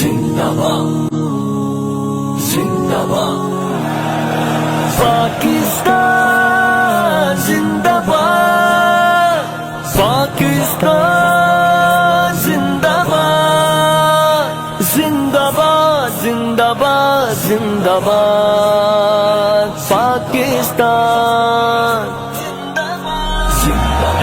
زندہ باد زندہ باد پاکستان زندہ باد پاکستان زندہ باد زندہ باد زندہ باد زندہ باد پاکستان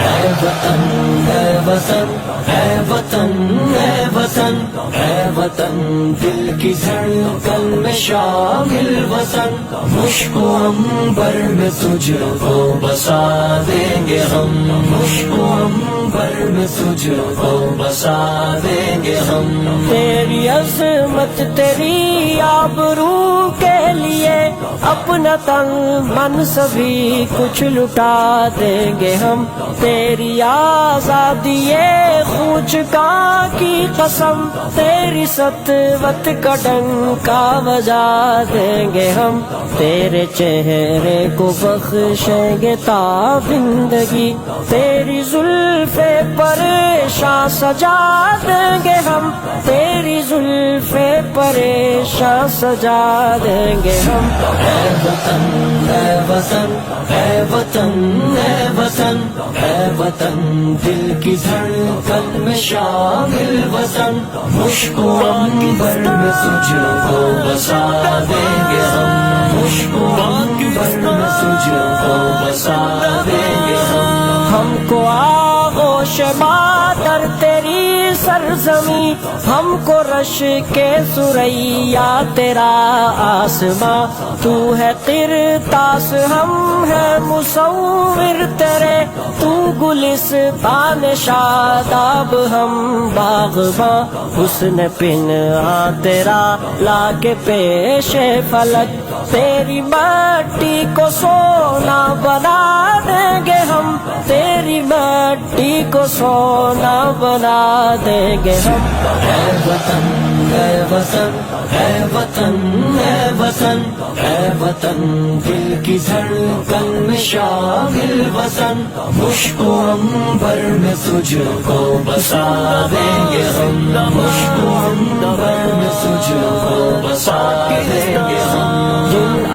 اے وطن اے وطن اے وطن اے وطن اے وطن دل کی دھڑکن میں شامل وطن مشک و عنبر میں تجھ کو بسا دیں گے ہم مشک و عنبر میں تجھ کو بسا دیں گے ہم تیری عظمت تیری آبرو کے لیے اپنا تن من سبھی کچھ لٹا دیں گے ہم تیری آزادی خوچ کا کی قسم تیری سطوت کا ڈنکا بجا دیں گے ہم تیرے چہرے کو بخشیں گے تا زندگی تیری زلف پریشاں سجا دیں گے ہم تیری زلف پریشاں سجا دیں گے ہم اے وطن اے وطن اے وطن اے وطن اے وطن دل کی دھڑکن میں شامل وطن مشک و عنبر میں تجھ کو بسا دیں گے ہم مشک و عنبر میں تجھ کو بسا دیں گے ہم کو آغوش مادر تیری سرزمی ہم کو رش کے سریا تیرا آسماں تو ہے قرطاس ہم ہے مصور تیرے تو گلستان شاداب ہم باغباں حسن پنہاں تیرا لا کے پیش فلک تیری مٹی کو سونا بنا دیں گے ہم تیری مٹی کو سونا بنا دیں گے ہم اے وطن اے وطن اے وطن اے وطن اے وطن دل کی دھڑکن میں شامل وطن مشک و عنبر میں تجھ کو بسا دیں گے ہم مشک و عنبر میں تجھ کو بسا دیں گے ہم